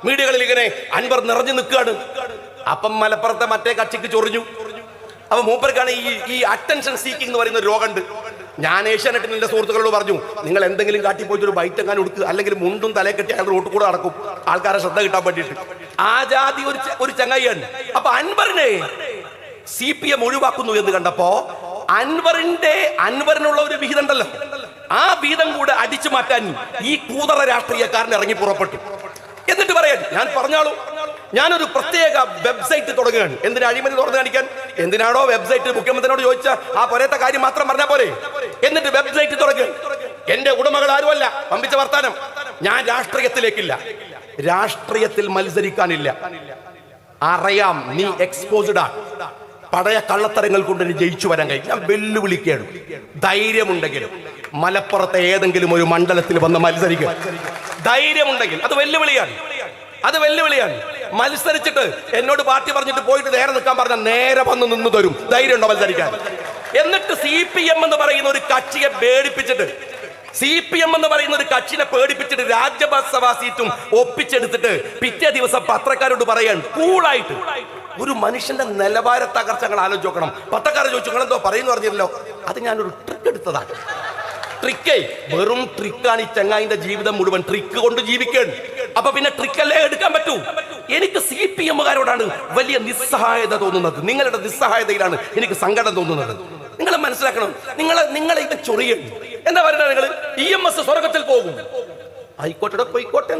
മീഡിയകളിൽ ഇങ്ങനെ അൻവർ നിറഞ്ഞു നിൽക്കുകയാണ്. അപ്പം മലപ്പുറത്തെ മറ്റേ കക്ഷിക്ക് ചൊറിഞ്ഞു. അപ്പൊ മൂപ്പർക്കാണ് ഈ അറ്റൻഷൻ സീക്കിംഗ് എന്ന് പറയുന്ന ഒരു രോഗമുണ്ട്. ഞാൻ ഏഷ്യാനെറ്റിൽ എന്റെ സുഹൃത്തുക്കളോട് പറഞ്ഞു, നിങ്ങൾ എന്തെങ്കിലും കാട്ടി പോയിട്ട് ഒരു ബൈറ്റ് എങ്ങാനും എടുക്കുക, അല്ലെങ്കിൽ മുണ്ടും തലയെ കെട്ടി അയാൾ റോട്ടിൽ കൂടെ നടക്കും ആൾക്കാരെ ശ്രദ്ധ കിട്ടാൻ വേണ്ടിയിട്ട്. ആ ജാതി ഒരു ചങ്ങായിയാണ്. അപ്പൊ അൻവറിനെ CPM ഒഴിവാക്കുന്നു എന്ന് കണ്ടപ്പോ അൻവറിനുള്ള ഒരു വിഹിതം ഉണ്ടല്ലോ, ആ വിഹിതം കൂടെ അടിച്ചു മാറ്റാൻ ഈ കൂതറ രാഷ്ട്രീയക്കാരൻ ഇറങ്ങി പുറപ്പെട്ടു. എന്നിട്ട് പറയാൻ, ഞാൻ പറഞ്ഞാളൂ, ഞാനൊരു പ്രത്യേക വെബ്സൈറ്റ് തുടങ്ങുകയാണ്. എന്തിനാ അഴിമതി തുറന്നു കാണിക്കാൻ? എന്തിനാണോ വെബ്സൈറ്റ്? മുഖ്യമന്ത്രിയോട് ചോദിച്ച ആ പോരത്തെ കാര്യം മാത്രം പറഞ്ഞാൽ പോരെ. എന്നിട്ട് വെബ്സൈറ്റ് തുടങ്ങുക. എന്റെ ഉടമകൾ ആരുമല്ല, പമ്പിച്ച വർത്താനം. ഞാൻ രാഷ്ട്രീയത്തിലേക്കില്ല, രാഷ്ട്രീയത്തിൽ മത്സരിക്കാനില്ല. അറിയാം നീ എക്സ്പോസ്ഡ് ആണ്, പഴയ കള്ളത്തരങ്ങൾ കൊണ്ട് നീ ജയിച്ചു വരാൻ കഴിയും. ഞാൻ വെല്ലുവിളിക്കുകയാണ്. ധൈര്യമുണ്ടെങ്കിലും മലപ്പുറത്തെ ഏതെങ്കിലും ഒരു മണ്ഡലത്തിൽ വന്ന് മത്സരിക്കുക. ധൈര്യമുണ്ടെങ്കിൽ അത് വെല്ലുവിളിയാണ്, അത് വെല്ലുവിളിയാണ്. മത്സരിച്ചിട്ട് എന്നോട് പാർട്ടി പറഞ്ഞിട്ട് പോയിട്ട് നേരെ നിൽക്കാൻ പറഞ്ഞാൽ നേരെ വന്ന് നിന്ന് തരും. ധൈര്യമുണ്ടോ മത്സരിക്കാൻ? എന്നിട്ട് CPM എന്ന് പറയുന്ന ഒരു കക്ഷിയെ പേടിപ്പിച്ചിട്ട്, CPM എന്ന് പറയുന്ന ഒരു കക്ഷിനെ പേടിപ്പിച്ചിട്ട് രാജ്യസഭാ സീറ്റും ഒപ്പിച്ചെടുത്തിട്ട് പിറ്റേ ദിവസം പത്രക്കാരോട് പറയാൻ കൂളായിട്ട്. ഒരു മനുഷ്യന്റെ നിലവാര തകർച്ചകൾ ആലോചിച്ച് നോക്കണം. പത്രക്കാരെ ചോദിച്ചു, നിങ്ങൾ എന്തോ പറയുന്നു പറഞ്ഞല്ലോ. അത് ഞാനൊരു ട്രിക്ക് എടുത്തതാണ്. ട്രിക്കേ, വെറും ട്രിക്കാണ് ഈ ചങ്ങായിന്റെ ജീവിതം മുഴുവൻ. ട്രിക്ക് കൊണ്ട് ജീവിക്കാൻ. അപ്പൊ പിന്നെ ട്രിക്കല്ലേ എടുക്കാൻ പറ്റൂ. എനിക്ക് CPMകാരോടാണ് വലിയ നിസ്സഹായത തോന്നുന്നത്. നിങ്ങളുടെ നിസ്സഹായതയിലാണ് എനിക്ക് സങ്കടം തോന്നുന്നത്. നിങ്ങൾ മനസ്സിലാക്കണം. നിങ്ങളെ ഇത് ചൊറിയും. എന്താ പറയുക? നിങ്ങൾ EMS സ്വർഗത്തിൽ പോകും. ആയിക്കോട്ടെ, പോയിക്കോട്ടെ,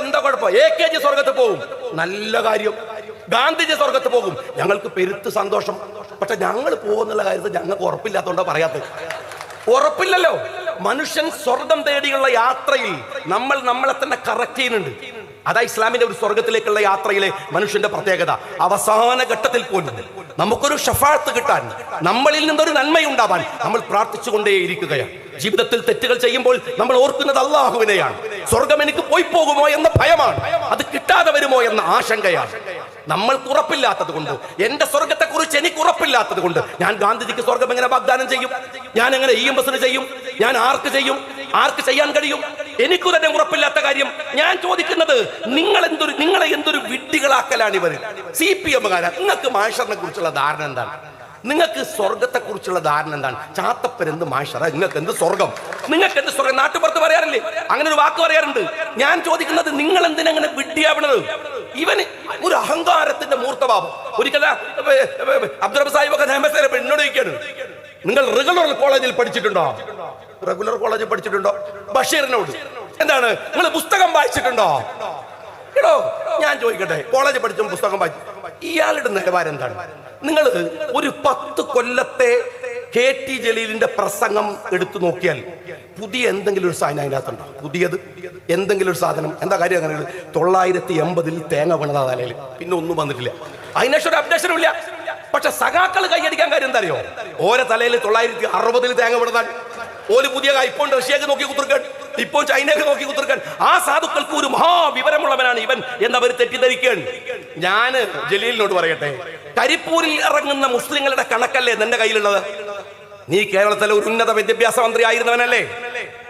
എന്താ കുഴപ്പം? AKG സ്വർഗത്ത് പോകും, നല്ല കാര്യം. ഗാന്ധിജി സ്വർഗത്ത് പോകും, ഞങ്ങൾക്ക് പെരുത്ത് സന്തോഷം. പക്ഷെ ഞങ്ങൾ പോകുന്നുള്ള കാര്യത്തിൽ ഞങ്ങൾക്ക് ഉറപ്പില്ലാത്തതുകൊണ്ടാ പറയാത്തത്. ഉറപ്പില്ലല്ലോ. മനുഷ്യൻ സ്വർഗം തേടിയുള്ള യാത്രയിൽ നമ്മളെ തന്നെ കറക്റ്റ് ചെയ്യുന്നുണ്ട്. അതാ ഇസ്ലാമിന്റെ ഒരു സ്വർഗത്തിലേക്കുള്ള യാത്രയിലെ മനുഷ്യന്റെ പ്രത്യേകത. അവസാന ഘട്ടത്തിൽ പോലും നമുക്കൊരു ഷഫാഅത്ത് കിട്ടാൻ, നമ്മളിൽ നിന്നൊരു നന്മയുണ്ടാവാൻ നമ്മൾ പ്രാർത്ഥിച്ചുകൊണ്ടേയിരിക്കുകയാണ്. ജീവിതത്തിൽ തെറ്റുകൾ ചെയ്യുമ്പോൾ നമ്മൾ ഓർക്കുന്നത് അല്ലാഹുവിനെയാണ്. സ്വർഗം എനിക്ക് പോയി പോകുമോ എന്ന ഭയമാണ്, അത് കിട്ടാതെ വരുമോ എന്ന ആശങ്കയാണ്. നമ്മൾക്ക് ഉറപ്പില്ലാത്തത് കൊണ്ട്, എന്റെ സ്വർഗത്തെ കുറിച്ച് എനിക്ക് ഉറപ്പില്ലാത്തത് കൊണ്ട് ഞാൻ ഗാന്ധിജിക്ക് സ്വർഗം എങ്ങനെ വാഗ്ദാനം ചെയ്യും? ഞാൻ എങ്ങനെ EMSന് ചെയ്യും? ഞാൻ ആർക്ക് ചെയ്യും? ആർക്ക് ചെയ്യാൻ കഴിയും? എനിക്ക് തന്നെ ഉറപ്പില്ലാത്ത കാര്യം ഞാൻ ചോദിക്കുന്നത്, നിങ്ങളെ എന്തൊരു വിഡ്ഢികളാക്കലാണ് ഇവർ CPMകാരാ. നിങ്ങൾക്ക് മാഷറിനെ കുറിച്ചുള്ള ധാരണ എന്താണ്? നിങ്ങൾക്ക് സ്വർഗത്തെ കുറിച്ചുള്ള ധാരണ എന്താണ്? ചാത്തപ്പരെന്ത് മാഷറ, നിങ്ങൾക്ക് എന്ത് സ്വർഗം? നിങ്ങൾക്ക് എന്ത് സ്വർഗം? നാട്ടുപുറത്ത് പറയാറില്ലേ അങ്ങനെ ഒരു വാക്ക് പറയാറുണ്ട്. ഞാൻ ചോദിക്കുന്നത്, നിങ്ങൾ എന്തിനങ്ങനെ വിഡ്ഢിയാവണത്? ഇവന് ഒരു അഹങ്കാരത്തിന്റെ മൂർത്തഭാവം. ഒരിക്കൽ അബ്ദുറബ് സാഹിബൊക്കെ എന്നോട് ചോദിക്കാണ്, നിങ്ങൾ റെഗുലർ കോളേജിൽ പഠിച്ചിട്ടുണ്ടോ? റെഗുലർ കോളേജിൽ പഠിച്ചിട്ടുണ്ടോ? ബഷീറിനോട് എന്താണ്, നിങ്ങൾ പുസ്തകം വായിച്ചിട്ടുണ്ടോ? എടോ, ഞാൻ ചോദിക്കട്ടെ, കോളേജിൽ പഠിച്ച പുസ്തകം വായിച്ചു, ഇയാളുടെ നിലവാരം എന്താണ്? നിങ്ങൾ ഒരു 10 കൊല്ലത്തെ KT ജലീലിന്റെ പ്രസംഗം എടുത്തു നോക്കിയാൽ പുതിയ എന്തെങ്കിലും ഒരു സാധനം അതിനകത്തുണ്ടോ? പുതിയത് എന്തെങ്കിലും ഒരു സാധനം? എന്താ കാര്യം? അങ്ങനെ 980 തേങ്ങ വീണതാ തലയിൽ, പിന്നെ ഒന്നും വന്നിട്ടില്ല. അതിനേഷം ഒരു അപ്ഡേഷനും ഇല്ല. പക്ഷെ സഖാക്കൾ കൈയടിക്കാൻ കാര്യം എന്താ അറിയോ? ഓരോ തലയിൽ 960 തേങ്ങ വീണതാൻ. ഓല് പുതിയ ഇപ്പോൾ റഷ്യക്ക് നോക്കി കുത്തിർക്കാൻ, ഇപ്പോൾ ചൈനക്ക് നോക്കി കുത്തിർക്കാൻ. ആ സാധുക്കൾക്ക് ഒരു മഹാവിവരമുള്ളവനാണ് ഇവൻ എന്നവർ തെറ്റിദ്ധരിക്കുകയാണ്. ഞാൻ ജലീലിനോട് പറയട്ടെ, കരിപ്പൂരിൽ ഇറങ്ങുന്ന മുസ്ലിങ്ങളുടെ കണക്കല്ലേ നിന്റെ കയ്യിലുള്ളത്? നീ കേരളത്തിലെ ഒരു ഉന്നത വിദ്യാഭ്യാസ മന്ത്രി ആയിരുന്നവനല്ലേ?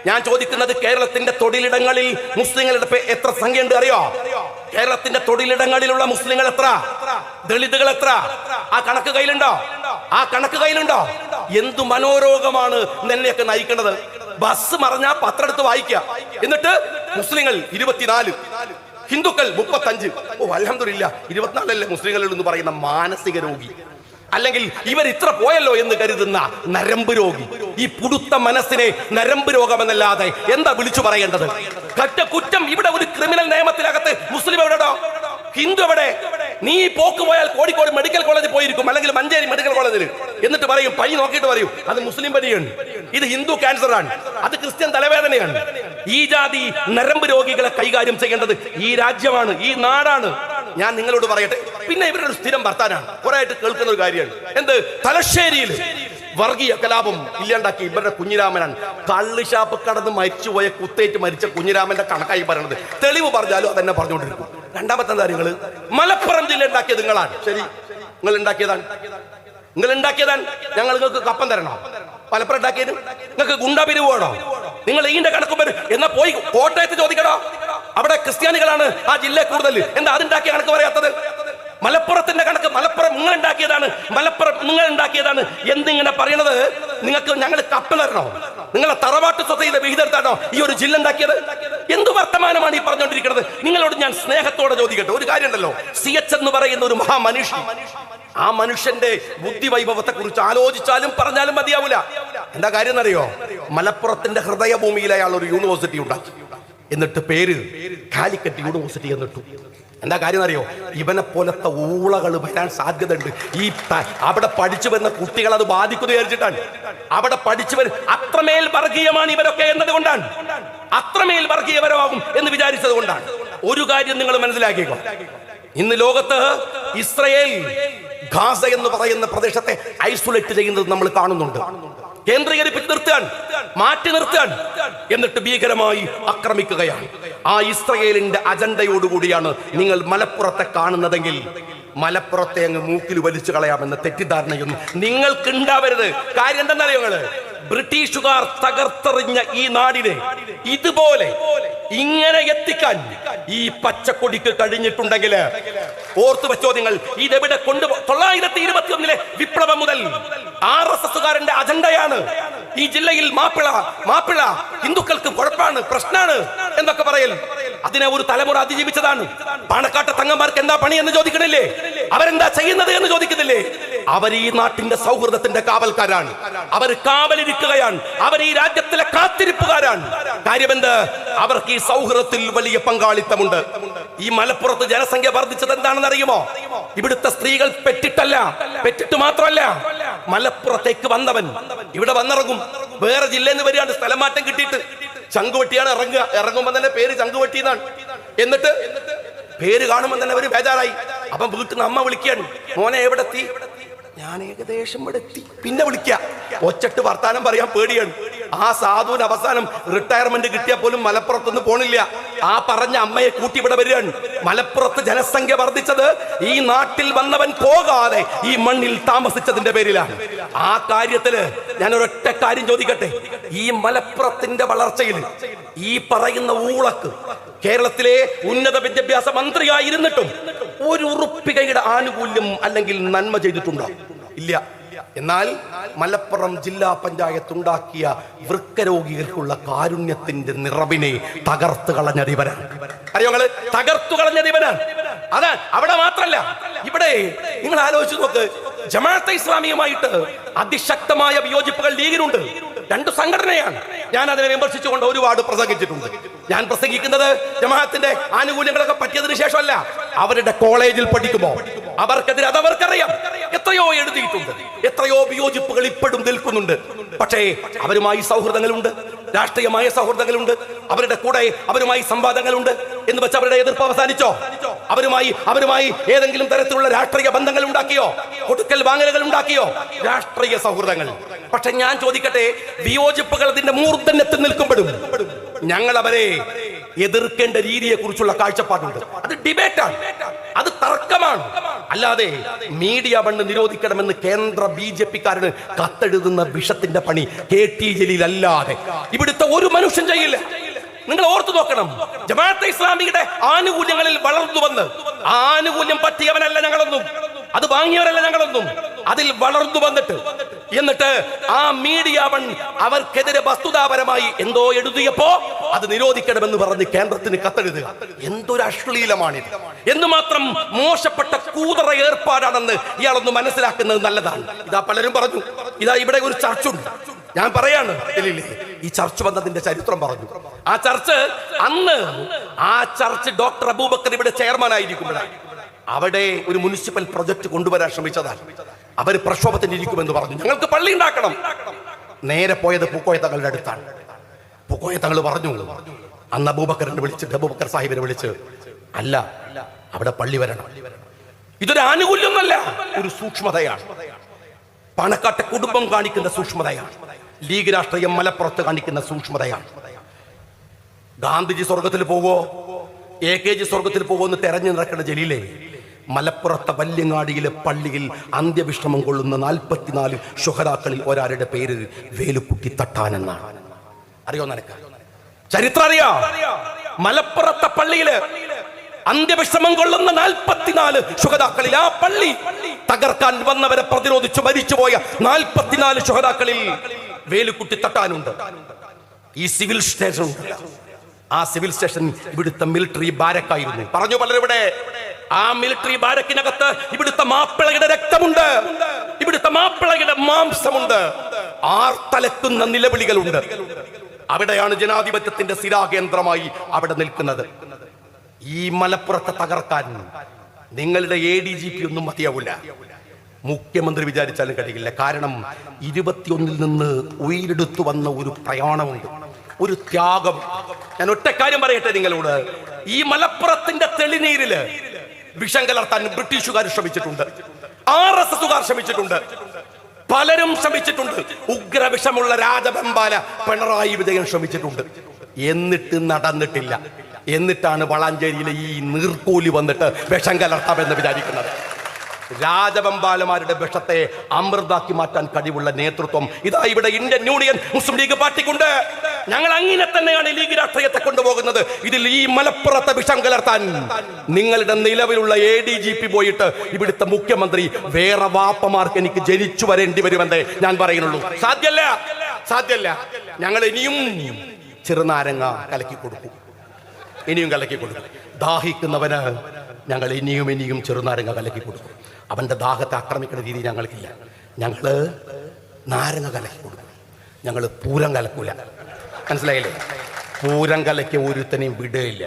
ഞാൻ ചോദിക്കുന്നത്, കേരളത്തിന്റെ തൊഴിലിടങ്ങളിൽ മുസ്ലിങ്ങളുടെ എത്ര സംഖ്യയുണ്ട് അറിയോ? കേരളത്തിന്റെ തൊഴിലിടങ്ങളിലുള്ള മുസ്ലിങ്ങൾ എത്ര? ദളിതുകൾ എത്ര? ആ കണക്ക് കയ്യിലുണ്ടോ? ആ കണക്ക് കയ്യിലുണ്ടോ? എന്തു മനോരോഗമാണ് നിന്നെയൊക്കെ നയിക്കേണ്ടത്? ബസ് മറിഞ്ഞാ പത്രം എടുത്ത് വായിക്കുക. എന്നിട്ട് മുസ്ലിങ്ങൾ 24, ഹിന്ദുക്കൾ 35. ഓ അൽഹംദുലില്ലാ, 24 മുസ്ലിങ്ങൾ എന്ന് പറയുന്ന മാനസിക രോഗി, അല്ലെങ്കിൽ ഇവർ ഇത്ര പോയല്ലോ എന്ന് കരുതുന്ന നരമ്പ് രോഗി. ഈ പുടുത്ത മനസ്സിനെ നരമ്പ് രോഗമെന്നല്ലാതെ എന്താ വിളിച്ചു പറയേണ്ടത്? കുറ്റം ഇവിടെ ഒരു ക്രിമിനൽ നിയമത്തിനകത്ത് മുസ്ലിം എവിടെയോ, ഹിന്ദു എവിടെ? നീ പോക്ക് പോയാൽ കോഴിക്കോട് മെഡിക്കൽ കോളേജിൽ പോയിരിക്കും, അല്ലെങ്കിൽ മഞ്ചേരി മെഡിക്കൽ കോളേജിൽ. എന്നിട്ട് പറയും, പൈ നോക്കിയിട്ട് പറയും അത് മുസ്ലിം പനിയാണ്, ഇത് ഹിന്ദു ക്യാൻസർ ആണ്, അത് ക്രിസ്ത്യൻ തലവേദനയാണ്. ഈ ജാതി നരമ്പ് രോഗികളെ കൈകാര്യം ചെയ്യേണ്ടത് ഈ രാജ്യമാണ്, ഈ നാടാണ്. ഞാൻ നിങ്ങളോട് പറയട്ടെ, പിന്നെ ഇവരുടെ ഒരു സ്ഥിരം വർത്താനാണ്, കുറെ ആയിട്ട് കേൾക്കുന്ന ഒരു കാര്യമാണ്. എന്ത്? തലശ്ശേരിയിൽ വർഗീയ കലാപം ഇല്ലാണ്ടാക്കി ഇവരുടെ കുഞ്ഞിരാമനാണ്. കള്ളിഷാപ്പ് കടന്ന് മരിച്ചുപോയ, കുത്തേറ്റ് മരിച്ച കുഞ്ഞിരാമന്റെ കണക്കായി പറയണത്. തെളിവ് പറഞ്ഞാലും അതെന്നെ പറഞ്ഞുകൊണ്ടിരിക്കും. രണ്ടാമത്തെ കാര്യങ്ങള് മലപ്പുറം ജില്ല ഉണ്ടാക്കിയത് നിങ്ങളാണ്. ശരി, നിങ്ങൾ ഉണ്ടാക്കിയതാണ്. ഞങ്ങൾ നിങ്ങൾക്ക് കപ്പം തരണോ? മലപ്പുറം ഉണ്ടാക്കിയത് നിങ്ങൾക്ക് ഗുണ്ടാ പിരിവാണോ? നിങ്ങൾ ഇതിന്റെ കണക്കും വരും. എന്നാ പോയി കോട്ടയത്ത് ചോദിക്കണോ? അവിടെ ക്രിസ്ത്യാനികളാണ് ആ ജില്ലയിൽ കൂടുതൽ. എന്താ അതുണ്ടാക്കിയ കണക്ക് പറയാത്തത്? മലപ്പുറത്തിന്റെ കണക്ക് മലപ്പുറം നിങ്ങൾ ഉണ്ടാക്കിയതാണ്, മലപ്പുറം നിങ്ങൾ ഉണ്ടാക്കിയതാണ് എന്നിങ്ങനെ പറയണത്. നിങ്ങൾക്ക് ഞങ്ങൾ കപ്പൽ തരണോ? നിങ്ങളെ തറവാട്ട് സ്വത്തയുടെ വിഹിതത്താണോ ഈ ഒരു ജില്ല ഉണ്ടാക്കിയത്? എന്ത് വർത്തമാനമാണ് ഈ പറഞ്ഞുകൊണ്ടിരിക്കുന്നത്? നിങ്ങളോട് ഞാൻ സ്നേഹത്തോടെ ചോദിക്കട്ടെ, ഒരു കാര്യം ഉണ്ടല്ലോ, CH എന്ന് പറയുന്ന ഒരു മഹാമനുഷ്യൻ, ആ മനുഷ്യന്റെ ബുദ്ധി വൈഭവത്തെ കുറിച്ച് ആലോചിച്ചാലും പറഞ്ഞാലും മതിയാവൂല. എന്താ കാര്യം എന്നറിയോ? മലപ്പുറത്തിന്റെ ഹൃദയഭൂമിയിൽ അയാൾ ഒരു യൂണിവേഴ്സിറ്റി ഉണ്ടാക്കി, എന്നിട്ട് പേര് കാലിക്കറ്റ് യൂണിവേഴ്സിറ്റി എന്നിട്ടു. എന്താ കാര്യം അറിയോ? ഇവനെ പോലത്തെ ഊളകൾ വരാൻ സാധ്യതയുണ്ട്. ഈ അവിടെ പഠിച്ചു വരുന്ന കുട്ടികൾ അത് ബാധിക്കുന്നു വിചാരിച്ചിട്ടാണ്. അവിടെ പഠിച്ചു വരും അത്രമേൽ വർഗീയമാണ് ഇവരൊക്കെ എന്നതുകൊണ്ടാണ്, അത്രമേൽ വർഗീയപരമാകും എന്ന് വിചാരിച്ചത് കൊണ്ടാണ്. ഒരു കാര്യം നിങ്ങൾ മനസ്സിലാക്കിക്കോ, ഇന്ന് ലോകത്ത് ഇസ്രയേൽ ഗാസ എന്ന് പറയുന്ന പ്രദേശത്തെ ഐസൊലേറ്റ് ചെയ്യുന്നത് നമ്മൾ കാണുന്നുണ്ട്. കേന്ദ്രീകരിപ്പിച്ച് നിർത്തുകയാണ്, മാറ്റി നിർത്തുകയാണ്, എന്നിട്ട് ഭീകരമായി ആക്രമിക്കുകയാണ്. ആ ഇസ്രയേലിന്റെ അജണ്ടയോടുകൂടിയാണ് നിങ്ങൾ മലപ്പുറത്തെ കാണുന്നതെങ്കിൽ മലപ്പുറത്തെ അങ്ങ് മൂക്കിൽ വലിച്ചു കളയാമെന്ന തെറ്റിദ്ധാരണയൊന്നും നിങ്ങൾക്ക് ഉണ്ടാവരുത്. കാര്യം എന്താണെന്നറിയോ? നിങ്ങള് ബ്രിട്ടീഷുകാർ തകർത്തെറിഞ്ഞ ഈ നാടിനെ ഇതുപോലെ ഇങ്ങനെ എത്തിക്കാൻ ഈ പച്ചക്കൊടിക്ക് കഴിഞ്ഞിട്ടുണ്ടെങ്കിൽ ഓർത്തു വെച്ചോ നിങ്ങൾ, ഇതെവിടെ കൊണ്ടുപോ. 921 വിപ്ലവം മുതൽ RSSകാരന്റെ അജണ്ടയാണ് ഈ ജില്ലയിൽ മാപ്പിള ഹിന്ദുക്കൾക്ക് കുഴപ്പമാണ്, പ്രശ്നമാണ് എന്നൊക്കെ പറയൽ. അതിനെ ഒരു തലമുറ അതിജീവിച്ചതാണ്. പാണക്കാട്ടെ തങ്ങന്മാർക്ക് എന്താ പണി എന്ന് ചോദിക്കണില്ലേ? അവരെന്താ ചെയ്യുന്നത് എന്ന് ചോദിക്കുന്നില്ലേ? അവർ ഈ നാട്ടിന്റെ സൗഹൃദത്തിന്റെ കാവൽക്കാരാണ്, അവർ കാവലിരിക്കുകയാണ്, അവർ ഈ രാജ്യത്തിലെ കാത്തിരിപ്പുകാരാണ്. കാര്യമെന്ത്? അവർക്ക് ഈ സൗഹൃദത്തിൽ വലിയ പങ്കാളിത്തമുണ്ട്. ഈ മലപ്പുറത്ത് ജനസംഖ്യ വർദ്ധിച്ചത് എന്താണെന്ന് അറിയുമോ? ഇവിടുത്തെ സ്ത്രീകൾ പെറ്റിട്ട് മാത്രമല്ല, മലപ്പുറത്തേക്ക് വന്നവൻ ഇവിടെ വന്നിറങ്ങും. വേറെ ജില്ലയിൽ നിന്ന് വരികയാണ്, സ്ഥലം മാറ്റം കിട്ടിയിട്ട്. ചങ്കുവെട്ടിയാണ് ഇറങ്ങുമ്പോൾ തന്നെ പേര് ചങ്കുവെട്ടി എന്നാണ്. എന്നിട്ട് പേര് കാണുമ്പോൾ തന്നെ അവര് ബേജാറായി. അപ്പം വീട്ടിൽ നിന്ന് അമ്മ വിളിക്കുകയാണ്, മോനെ എവിടെ എത്തി? ഞാൻ ഏകദേശം ഇവിടെ എത്തി. പിന്നെ വിളിക്കുക, ഒച്ചട്ട് വർത്താനം പറയാൻ പേടിയാണ്. ആ സാധുവിന് അവസാനം റിട്ടയർമെന്റ് കിട്ടിയാൽ പോലും മലപ്പുറത്തൊന്നും പോണില്ല. ആ പറഞ്ഞ അമ്മയെ കൂട്ടി ഇവിടെ വരികയാണ്. മലപ്പുറത്ത് ജനസംഖ്യ വർദ്ധിച്ചത് ഈ നാട്ടിൽ വന്നവൻ പോകാതെ ഈ മണ്ണിൽ താമസിച്ചതിന്റെ പേരിലാണ്. ആ കാര്യത്തില് ഞാൻ ഒരൊറ്റ കാര്യം ചോദിക്കട്ടെ, ഈ മലപ്പുറത്തിന്റെ വളർച്ചയിൽ ഈ പറയുന്ന ഊളക്ക് കേരളത്തിലെ ഉന്നത വിദ്യാഭ്യാസ മന്ത്രിയായിരുന്നിട്ടും ഒരു ഉറുപ്പികയുടെ ആനുകൂല്യം അല്ലെങ്കിൽ നന്മ ചെയ്തിട്ടുണ്ടോ? ഇല്ല. എന്നാൽ മലപ്പുറം ജില്ലാ പഞ്ചായത്ത് ഉണ്ടാക്കിയ വൃക്കരോഗികൾക്കുള്ള കാരുണ്യത്തിന്റെ നിറവിനെ തകർത്തു കളഞ്ഞതിവനാണ്. അറിയോ നിങ്ങള്? തകർത്തു കളഞ്ഞതിവനാണ്. അതാ അവിടെ മാത്രല്ല, ഇവിടെ നിങ്ങൾ ആലോചിച്ച് നോക്ക്, ജമാഅത്തെ ഇസ്ലാമിയുമായിട്ട് അതിശക്തമായ വിയോജിപ്പുകൾ ലീഗിനുണ്ട്. രണ്ട് സംഘടനയാണ്. ഞാൻ അതിനെ വിമർശിച്ചുകൊണ്ട് ഒരുപാട് പ്രസംഗിച്ചിട്ടുണ്ട്. ഞാൻ പ്രസംഗിക്കുന്നത് ജമാഅത്തിന്റെ ആനുകൂല്യങ്ങളൊക്കെ പറ്റിയതിനു ശേഷമല്ല, അവരുടെ കോളേജിൽ പഠിക്കുമ്പോൾ അവർക്കെതിരെ അതവർക്കറിയാം. എത്രയോ എഴുതിയിട്ടുണ്ട്, എത്രയോ വിയോജിപ്പുകൾ ഇപ്പോഴും നിൽക്കുന്നുണ്ട്. പക്ഷേ അവരുമായി സൗഹൃദങ്ങളുണ്ട്, രാഷ്ട്രീയമായ സൗഹൃദങ്ങളുണ്ട്, അവരുടെ കൂടെ അവരുമായി സംവാദങ്ങളുണ്ട്. എന്ന് വെച്ച് അവരുടെ എതിർപ്പ് അവസാനിച്ചോ? അവരുമായി ഏതെങ്കിലും തരത്തിലുള്ള രാഷ്ട്രീയ ബന്ധങ്ങൾ ഉണ്ടാക്കിയോ? കൊടുക്കൽ വാങ്ങലുകൾ ഉണ്ടാക്കിയോ? രാഷ്ട്രീയ സൗഹൃദങ്ങൾ. പക്ഷെ ഞാൻ ചോദിക്കട്ടെ, വിയോജിപ്പുകൾ അതിന്റെ മൂർധന്യത്തിൽ നിൽക്കുമ്പോഴും ഞങ്ങൾ അവരെ എതിർക്കേണ്ട രീതിയെ കുറിച്ചുള്ള കാഴ്ചപ്പാടുണ്ട്. അത് ഡിബേറ്റാണ്, അത് തർക്കമാണ്. അല്ലാതെ മീഡിയ ബണ്ട് നിരോധിക്കണമെന്ന് കേന്ദ്ര BJP-കാരന് കത്തെഴുതുന്ന വിഷത്തിന്റെ പണി KT ജലീൽ അല്ലാതെ ഇവിടുത്തെ ഒരു മനുഷ്യൻ ചെയ്യില്ല. നിങ്ങൾ ഓർത്തു നോക്കണം, ജമാഅത്തെ ഇസ്ലാമിയുടെ ആനുകൂല്യങ്ങളിൽ വളർന്നു വന്ന് ആനുകൂല്യം പറ്റിയവനല്ല ഞങ്ങളൊന്നും, അത് വാങ്ങിയവരല്ല ഞങ്ങളൊന്നും, അതിൽ വളർന്നു വന്നിട്ട് എന്നിട്ട് ആ മീഡിയ വൺ അവർക്കെതിരെ വസ്തുതാപരമായി എന്തോ എഴുതിയപ്പോ അത് നിരോധിക്കണമെന്ന് പറഞ്ഞ് കേന്ദ്രത്തിന് കത്തെഴുതുക. എന്തൊരു അശ്ലീലമാണിത്! എന്തുമാത്രം മോശപ്പെട്ട കൂതറ ഏർപ്പാടാണെന്ന് ഇയാളൊന്ന് മനസ്സിലാക്കുന്നത് നല്ലതാണ്. ഇതാ പലരും പറഞ്ഞു, ഇതാ ഇവിടെ ഒരു ചർച്ചുണ്ട്. ഞാൻ പറയാണ്, ഈ ചർച്ച് വന്നതിന്റെ ചരിത്രം പറഞ്ഞു. ആ ചർച്ച് ഡോക്ടർ അബൂബക്കർ ഇവിടെ ചെയർമാൻ ആയിരിക്കുമ്പോഴാണ് അവിടെ ഒരു മുനിസിപ്പൽ പ്രൊജക്ട് കൊണ്ടുവരാൻ ശ്രമിച്ചതാണ്. അവർ പ്രക്ഷോഭത്തിന് ഇരിക്കുമെന്ന് പറഞ്ഞു, ഞങ്ങൾക്ക് പള്ളി ഉണ്ടാക്കണം. നേരെ പോയത് പൂക്കോയ തങ്ങളുടെ അടുത്താണ്. പൂക്കോയ തങ്ങൾ പറഞ്ഞു, അന്ന് അബൂബക്കറിനെ വിളിച്ചിട്ട് അബൂബക്കർ സാഹിബിനെ വിളിച്ച്, അല്ല അവിടെ പള്ളി വരണം. ഇതൊരു ആനുകൂല്യമൊന്നുമല്ല, ഒരു സൂക്ഷ്മതയാണ്. പാണക്കാട്ടെ കുടുംബം കാണിക്കുന്ന സൂക്ഷ്മതയാണ്. ലീഗ് രാഷ്ട്രീയം മലപ്പുറത്ത് കാണിക്കുന്ന സൂക്ഷ്മതയാണ്. ഗാന്ധിജി സ്വർഗത്തിൽ പോവോ, AKG സ്വർഗത്തിൽ പോവോ എന്ന് തെരഞ്ഞു നടക്കുന്ന ജലീലെ, മലപ്പുറത്തെ വല്യങ്ങാടിയിലെ പള്ളിയിൽ അന്ത്യവിശ്രമം കൊള്ളുന്ന 44 ശുഹദാക്കളിൽ ഒരാളുടെ പേര് വേലുക്കുട്ടി തട്ടാൻ എന്നാണ്. അറിയോ നിനക്ക്? ചരിത്രം അറിയാം. മലപ്പുറത്തെ പള്ളിയില് അന്ത്യവിഷമം കൊള്ളുന്ന 44 ശുഹദാക്കളിൽ ആ പള്ളി തകർക്കാൻ വന്നവരെ പ്രതിരോധിച്ച് മരിച്ചുപോയ 44 ശുഹദാക്കളിൽ വേലുക്കുട്ടി തട്ടാനുണ്ട്. ഈ സിവിൽ സ്റ്റേഷൻ, ആ സിവിൽ സ്റ്റേഷൻ ഇവിടുത്തെ മിലിറ്ററി ബാരക്കായിരുന്നു. പറഞ്ഞു പലരിവിടെ. ആ മിലിറ്ററി ബാരക്കിനകത്ത് ഇവിടുത്തെ മാപ്പിളയുടെ രക്തമുണ്ട്, ഇവിടുത്തെ മാപ്പിളയുടെ മാംസമുണ്ട്, ആർത്തലക്കുന്ന നിലവിളികളുണ്ട്. അവിടെയാണ് ജനാധിപത്യത്തിന്റെ സ്ഥിരാകേന്ദ്രമായി അവിടെ നിൽക്കുന്നത്. ഈ മലപ്പുറത്തെ തകർക്കാൻ നിങ്ങളുടെ ADGP ഒന്നും മതിയാവില്ല, മുഖ്യമന്ത്രി വിചാരിച്ചാലും കഴിയില്ല. കാരണം 21 നിന്ന് ഉയരെടുത്തു വന്ന ഒരു പ്രയാണമുണ്ട്, ഒരു ത്യാഗം. ഞാൻ ഒറ്റ കാര്യം പറയട്ടെ നിങ്ങളോട്. ഈ മലപ്പുറത്തിന്റെ തെളിനീരില് വിഷം കലർത്താൻ ബ്രിട്ടീഷുകാർ ശ്രമിച്ചിട്ടുണ്ട്, RSSകാർ ശ്രമിച്ചിട്ടുണ്ട്, പലരും ശ്രമിച്ചിട്ടുണ്ട്. ഉഗ്രവിഷമുള്ള രാജബെമ്പാല പിണറായി വിജയൻ ശ്രമിച്ചിട്ടുണ്ട്. എന്നിട്ട് നടന്നിട്ടില്ല. എന്നിട്ടാണ് വളാഞ്ചേരിയിലെ ഈ നീർക്കോലി വന്നിട്ട് വിഷം കലർത്താമെന്ന് വിചാരിക്കുന്നത്. രാജബെമ്പാലമാരുടെ വിഷത്തെ അമൃതാക്കി മാറ്റാൻ കഴിവുള്ള നേതൃത്വം ഇതാ ഇവിടെ ഇന്ത്യൻ യൂണിയൻ മുസ്ലിം ലീഗ് പാർട്ടിക്കുണ്ട്. ഞങ്ങൾ അങ്ങനെ തന്നെയാണ് ലീഗ് രാഷ്ട്രീയത്തെ കൊണ്ടുപോകുന്നത്. ഇതിൽ ഈ മലപ്പുറത്തെ വിഷം കലർത്താൻ നിങ്ങളുടെ നിലവിലുള്ള ADGP പോയിട്ട് ഇവിടുത്തെ മുഖ്യമന്ത്രി വേറെ വാപ്പമാർക്ക് എനിക്ക് ജനിച്ചു വരേണ്ടി വരുമെന്നേ ഞാൻ പറയുന്നുള്ളൂ. സാധ്യല്ല, സാധ്യല്ല. ഞങ്ങൾ ഇനിയും ചെറുനാരങ്ങ കലക്കി കൊടുക്കും, ഇനിയും കലക്കി കൊടുക്കും. ദാഹിക്കുന്നവന് ഞങ്ങൾ ഇനിയും ചെറുനാരങ്ങ കലക്കി കൊടുക്കും. അവന്റെ ദാഹത്തെ ആക്രമിക്കുന്ന രീതി ഞങ്ങൾക്കില്ല. ഞങ്ങള് നാരങ്ങ കലക്കി കൊടുക്കും, ഞങ്ങൾ പൂരം കലക്കൂല. മനസ്സിലായില്ലേ? പൂരം കലക്കി ഒരുത്തനെയും വിടുകയില്ല.